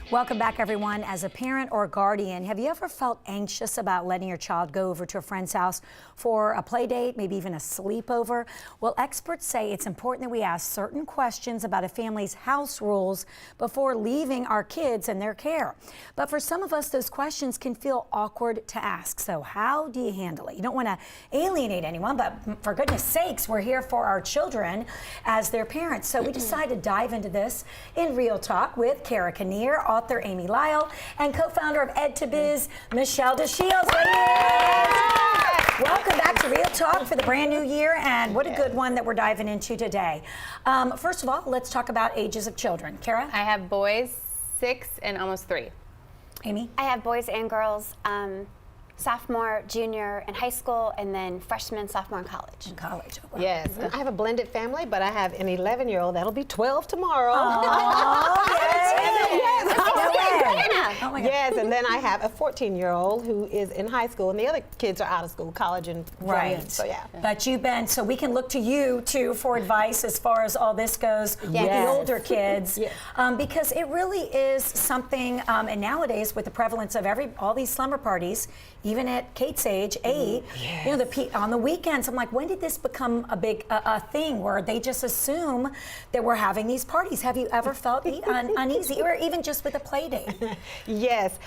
Welcome back, everyone. As a parent or guardian, have you ever felt anxious about letting your child go over to a friend's house for a play date, maybe even a sleepover? Well, experts say it's important that we ask certain questions about a family's house rules before leaving our kids in their care. But for some of us, those questions can feel awkward to ask. So how do you handle it? You don't want to alienate anyone, but for goodness sakes, we're here for our children as their parents. So we decided to dive into this in Real Talk with Kara Kinnear, author Amy Lyle, and co-founder of Ed2Biz, Michelle DeShields. Welcome back to Real Talk for the brand new year, and what a good one that we're diving into today. First of all, let's talk about ages of children. Kara? I have boys 6 and almost 3. Amy? I have boys and girls, sophomore, junior in high school, and then freshman, sophomore in college. In college. Oh, wow. Yes, I have a blended family, but I have an 11-year-old that'll be 12 tomorrow. Oh my God. Yes, and then I have a 14-year-old who is in high school, and the other kids are out of school, college and Right. So yeah. But you've been, so we can look to you too for advice as far as all this goes with the Yes. older kids, Yes. because it really is something. And nowadays, with the prevalence of all these slumber parties, even at Kate's age, 8, you know, on the weekends, I'm like, when did this become a big a thing where they just assume that we're having these parties? Have you ever felt uneasy, or even just with a play date? Yes,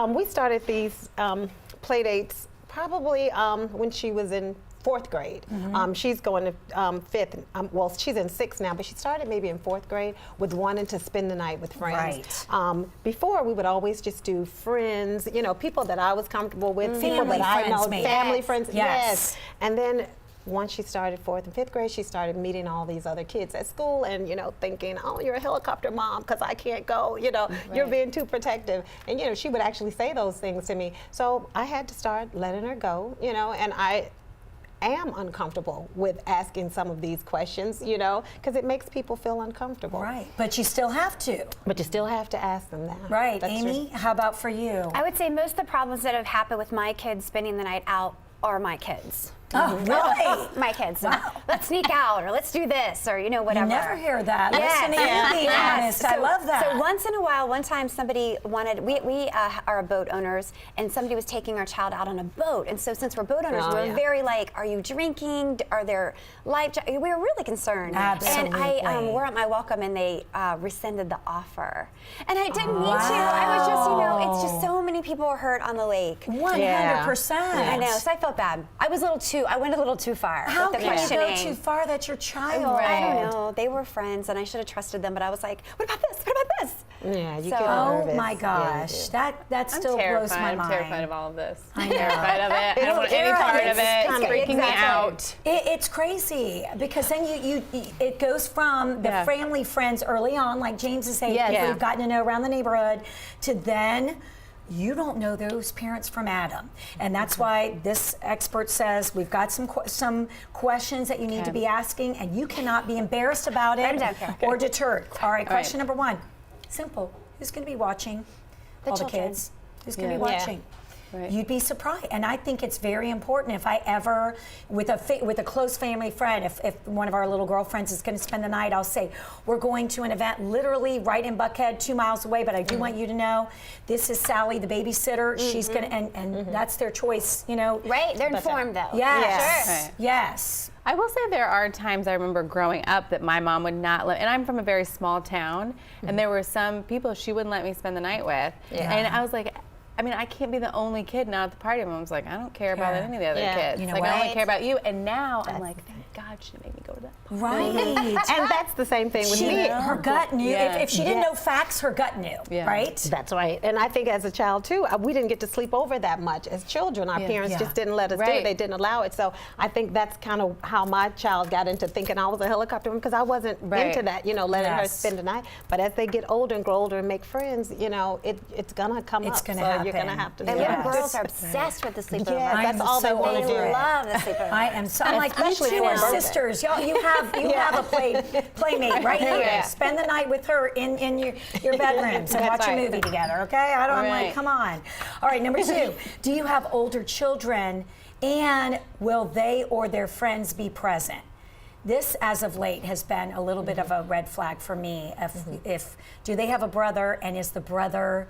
we started these play dates probably when she was in 4th grade. She's going to 5th. Well, she's in 6th now, but she started maybe in 4th grade with wanting to spend the night with friends. Right. Before, we would always just do friends, you know, people that I was comfortable with, people Family that I friends, know, maybe. family friends. Yes. And then once she started 4th and 5th grade, she started meeting all these other kids at school and, you know, thinking, oh, you're a helicopter mom because I can't go, you know, you're being too protective. And, you know, she would actually say those things to me. So I had to start letting her go, you know, and I am uncomfortable with asking some of these questions, you know, because it makes people feel uncomfortable. Right, but you still have to. But you still have to ask them that. Right, That's Amy, how about for you? I would say most of the problems that have happened with my kids spending the night out are my kids. Oh, really? My kids. Wow. Let's sneak out, or let's do this, or, you know, whatever. You never hear that. Yes. Listen to you being honest. I love that. So once in a while, one time somebody wanted, we are boat owners, and somebody was taking our child out on a boat. And so since we're boat owners, Oh, we're yeah. very like, are you drinking? Are there we were really concerned. Absolutely. And I were at my welcome, and they rescinded the offer. And I didn't mean to. I was just, you know, it's just so many people were hurt on the lake. 100%. I know, so I felt bad. I went a little too far How with the can you go questioning. too far? That's your child. I don't know. They were friends, and I should have trusted them. But I was like, "What about this? What about this?" Yeah, you So- get Oh nervous. my Yeah, you gosh, do. that still blows my mind. I'm terrified of all of this. I know. Terrified of it. I don't want any Kara, part of it's it. kind It's of- freaking me Exactly. out. It's crazy because then it goes from the family friends early on, like James's age, Yes. people Yeah. we've gotten to know around the neighborhood, to then you don't know those parents from Adam. And that's why this expert says we've got some questions that you need to be asking, and you cannot be embarrassed about Write it them down, or deterred. All right, question right. number 1. Simple. Who's going to be watching? All the children. kids. Who's going to be Yeah. watching? Right. You'd be surprised, and I think it's very important. If I ever, with a close family friend, if one of our little girlfriends is going to spend the night, I'll say, we're going to an event literally right in Buckhead, 2 miles away, but I do want you to know, this is Sally, the babysitter. She's going to, and that's their choice, you know. Right? They're informed, though. Yes. Sure. Right. Yes. I will say there are times I remember growing up that my mom would not let, and I'm from a very small town, and there were some people she wouldn't let me spend the night with. Yeah. And I was like, I mean, I can't be the only kid now at the party. Mom's like, I don't care about Yeah. any of the other Yeah. kids. You know like, I only what? care about you. And now I'm like, thank God she didn't make me go to that. Right. And that's the same thing with me. Her gut knew. Yeah. If she didn't know facts, her gut knew. Yeah. Right? That's right. And I think as a child, too, we didn't get to sleep over that much as children. Our parents Yeah. just didn't let us do Right. it. They didn't allow it. So I think that's kind of how my child got into thinking I was a helicopter because I wasn't Right. into that, you know, letting her Yes. spend the night. But as they get older and grow older and make friends, you know, it's going to come It's up. gonna so happen. you're going to have to And do Yeah. little that. girls are obsessed with the sleepover. Yeah, I that's am all they so want to over do. it. They love the sleepover. I am so. I'm like, you especially two for a are birthday. sisters. Y'all, you have a playmate right here. Yeah. Spend the night with her in your bedrooms and watch a right. movie together. Okay? I'm like, Right. come on. All right, number 2. Do you have older children, and will they or their friends be present? this, as of late, has been a little bit of a red flag for me. If do they have a brother, and is the brother,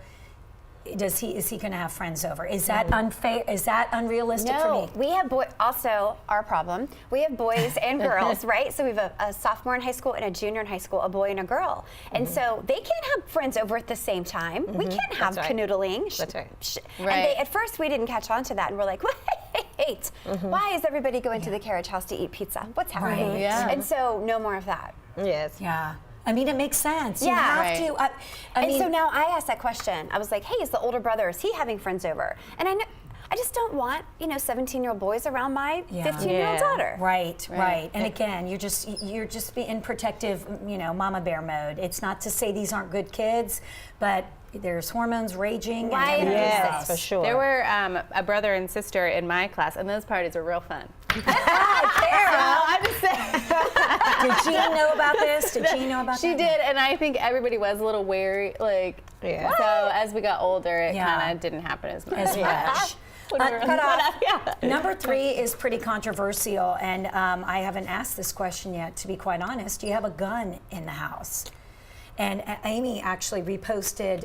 is he going to have friends over? Is that unfair? Is that unrealistic for me? No, we have also our problem. We have boys and girls, right? So we have a sophomore in high school and a junior in high school, a boy and a girl, and so they can't have friends over at the same time. We can't have That's right. canoodling. That's right. And at first we didn't catch on to that, and we're like, wait, why is everybody going to the carriage house to eat pizza? What's happening? Right. Yeah. And so no more of that. Yes. Yeah. I mean, it makes sense. You Yeah. have Right. to. I And mean, so now I asked that question. I was like, hey, is the older brother, is he having friends over? And I just don't want, 17-year-old boys around my 15-year-old Yeah. daughter. Right. And again, you're just being protective, mama bear mode. It's not to say these aren't good kids, but there's hormones raging. Why and everything introduce Yes, else. for sure. There were a brother and sister in my class, and those parties were real fun. I'm just saying. Did Jean know about this? Did Jean know about She that? did, and I think everybody was a little wary. Yeah. So as we got older, it Yeah. kind of didn't happen as much. As much. Cut off. Number 3 is pretty controversial, and I haven't asked this question yet, to be quite honest. Do you have a gun in the house? And Amy actually reposted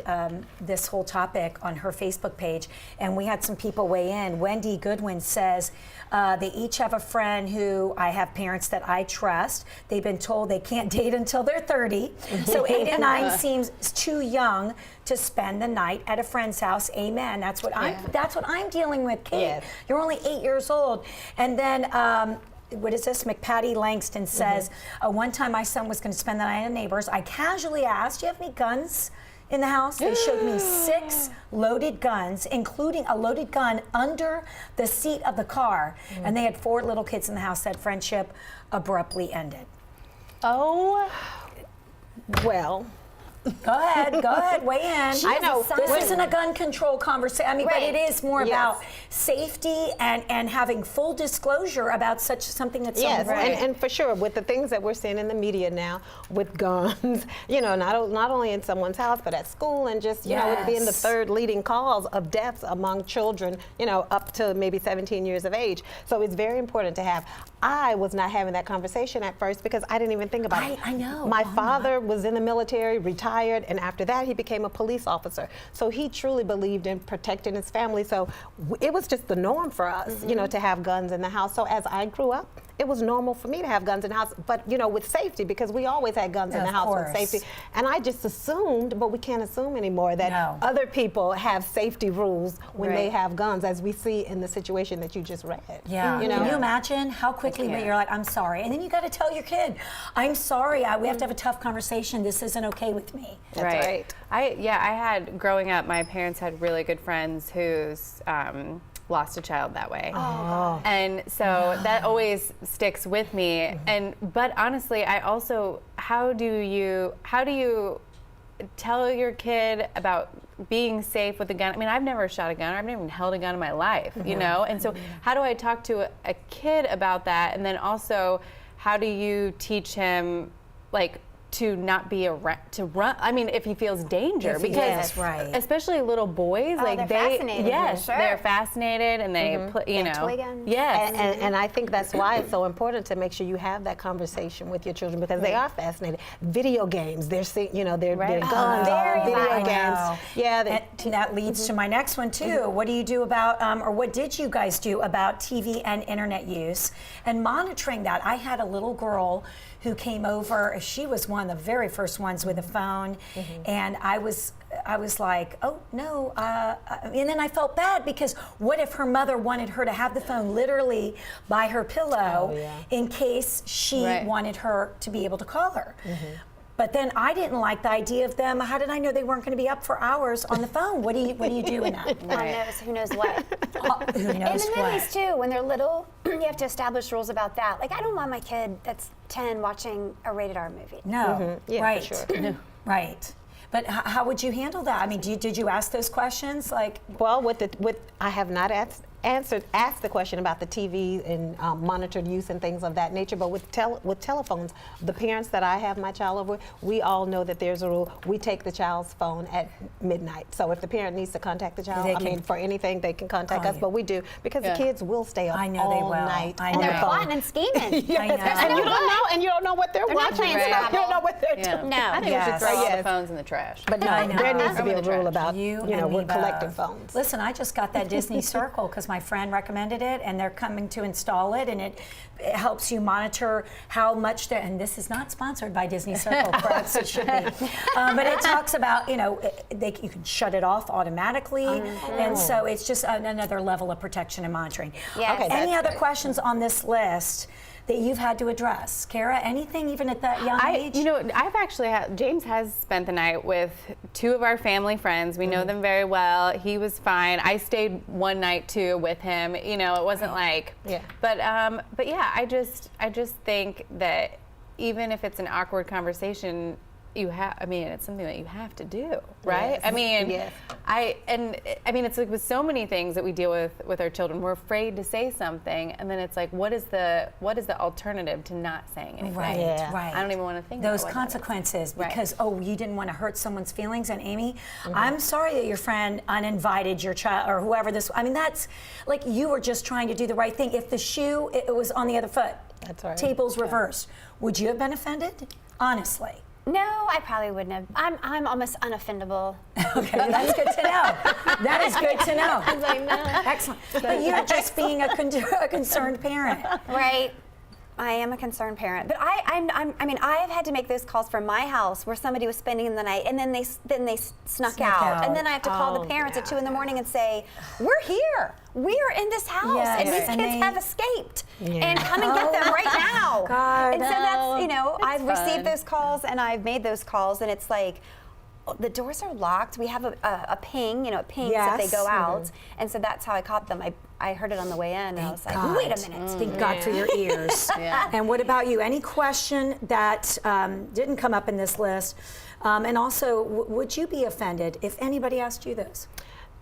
this whole topic on her Facebook page, and we had some people weigh in. Wendy Goodwin says they each have a friend who I have parents that I trust. They've been told they can't date until they're 30, so 8 and 9 seems too young to spend the night at a friend's house. Amen. That's what I'm dealing with, Kate. Yes. You're only 8 years old, and then. What is this? McPatty Langston says, one time my son was going to spend the night at a neighbor's. I casually asked, do you have any guns in the house? They showed me 6 loaded guns, including a loaded gun under the seat of the car. And they had 4 little kids in the house. That friendship abruptly ended. Oh, Well, Go ahead, weigh in. I know. This isn't a gun control conversation. I mean, but it is more about safety and having full disclosure about something that's so yes, important. and for sure, with the things that we're seeing in the media now, with guns, not only in someone's house, but at school, and just, it being the 3rd leading cause of deaths among children, up to maybe 17 years of age. So it's very important to have. I was not having that conversation at first because I didn't even think about it. I know. My father was in the military, retired, and after that he became a police officer. So he truly believed in protecting his family. So it was just the norm for us, to have guns in the house. So as I grew up, it was normal for me to have guns in the house, but with safety, because we always had guns in the house with safety. And I just assumed, but we can't assume anymore, that other people have safety rules when they have guns, as we see in the situation that you just read. Yeah. Can you imagine how quickly you're like, I'm sorry. And then you got to tell your kid, I'm sorry. We have to have a tough conversation. This isn't okay with me. That's right. I had, growing up, my parents had really good friends who's lost a child that way. Oh. And so that always sticks with me. But honestly, I also, how do you tell your kid about being safe with a gun? I mean, I've never shot a gun. I've never even held a gun in my life, And so how do I talk to a kid about that? And then also, how do you teach him, to not be to run? I mean, if he feels danger, because especially little boys, they're fascinated. yes, Sure. they're fascinated, and they toy guns. yes, And I think that's why it's so important to make sure you have that conversation with your children, because they are fascinated. Video games, they're seeing, they're guns, video games. Yeah, And that leads to my next one too. What do you do about, or what did you guys do about TV and internet use and monitoring that? I had a little girl who came over. She was one of the very first ones with a phone, and I was like, oh no, and then I felt bad, because what if her mother wanted her to have the phone literally by her pillow in case she wanted her to be able to call her? But then I didn't like the idea of them. How did I know they weren't going to be up for hours on the phone? What do you do in that? Who knows what? Who knows In the what? movies too, when they're little, you have to establish rules about that. Like, I don't want my kid that's 10 watching a rated R movie. No, Yeah, right, for sure. right. But how would you handle that? I mean, did you ask those questions? Well, I have not asked the question about the TV and monitored use and things of that nature. But with telephones, the parents that I have my child over, we all know that there's a rule. We take the child's phone at midnight. So if the parent needs to contact the child, They I can mean, for anything, they can contact call us. you. But we do, because the kids will stay up I know they all will. night I on know. their They're phone. plotting and scheming. I know. And you don't know, and you don't know what they're They're not watching. playing You Scrabble. don't know what they're Yeah. doing. No. I think we Yes. should throw all the Yes. phones in the trash. But no, I know. there needs to Throw be them a in the rule trash. about, You know, and we're me collecting both. phones. Listen, I just got that Disney Circle because my friend recommended it, and they're coming to install it, and it helps you monitor how much they're, and this is not sponsored by Disney Circle, perhaps it should be. But it talks about, you know, you can shut it off automatically, and so it's just another level of protection and monitoring. Yes. Okay, Any that's other good. questions on this list that you've had to address? Kara, anything even at that young age? You know, I've actually James has spent the night with two of our family friends. We know them very well. He was fine. I stayed one night too with him. You know, it wasn't like, Yeah. But yeah, I just think that even if it's an awkward conversation, I mean, it's something that you have to do, right? Yes. I mean, Yes. I mean, it's like with so many things that we deal with our children, we're afraid to say something, and then it's like, what is the alternative to not saying anything? Right, Yeah. right. I don't even want to think those about what that is. consequences Right. because you didn't want to hurt someone's feelings. And Amy, I'm sorry that your friend uninvited your child or whoever this. I mean, that's like you were just trying to do the right thing. If the shoe it was on the other foot, That's right. tables reversed, would you have been offended? Honestly. No, I probably wouldn't have. I'm almost unoffendable. Okay, that's good to know. That is good to know. I know. Excellent. But you're just being a concerned parent. Right. I am a concerned parent, but I mean, I have had to make those calls from my house where somebody was spending the night, and then they snuck out, and then I have to call the parents at 2 in the morning and say, "We're here. We are in this house, Yes, and these and kids they- have escaped, Yeah. and come and get them right now." God. And so that's, you know, I've fun. received those calls and I've made those calls, and it's like, the doors are locked. We have a ping, you know, it pings if they Yes. go out, and so that's how I caught them. I heard it on the way in, and I was like, God. "Wait a minute." Thank God for your ears. Yeah. And what about you? Any question that didn't come up in this list? And also, would you be offended if anybody asked you this?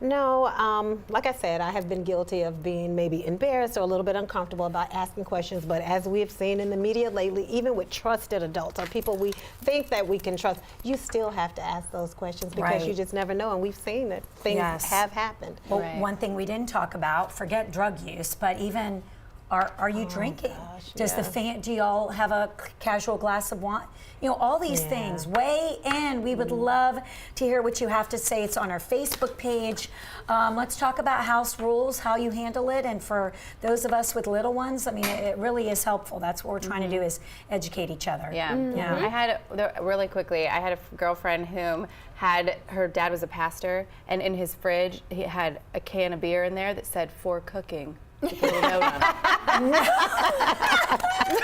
No, like I said, I have been guilty of being maybe embarrassed or a little bit uncomfortable about asking questions. But as we have seen in the media lately, even with trusted adults or people we think that we can trust, you still have to ask those questions because Right. you just never know. And we've seen that things Yes. have happened. Well, Right. one thing we didn't talk about, forget drug use, but even are you drinking? gosh, Does yeah. do y'all have a casual glass of wine? You know, all these Yeah. things. Weigh in. We would love to hear what you have to say. It's on our Facebook page. Let's talk about house rules, how you handle it, and for those of us with little ones, I mean, it really is helpful. That's what we're trying to do is educate each other. Yeah. Yeah. I had really quickly. I had a girlfriend whom had her dad was a pastor, and in his fridge he had a can of beer in there that said "for cooking." With a little note on it.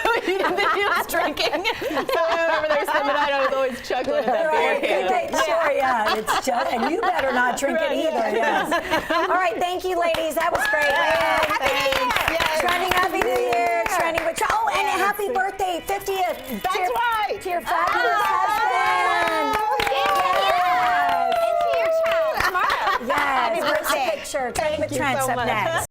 So he didn't think he was drinking. So whenever they were spending the night, I was always chuckling at that Right, beer good can. day. Sure, yeah. It's just, and you better not drink it either. Yes. All right, thank you, ladies. That was great. Trending Happy New Year. Trending with and a happy birthday, 50th. That's right. To your fabulous husband. And to your child tomorrow. Yes. Happy Where's the birthday. picture? Trending with you Trent's so up much. next.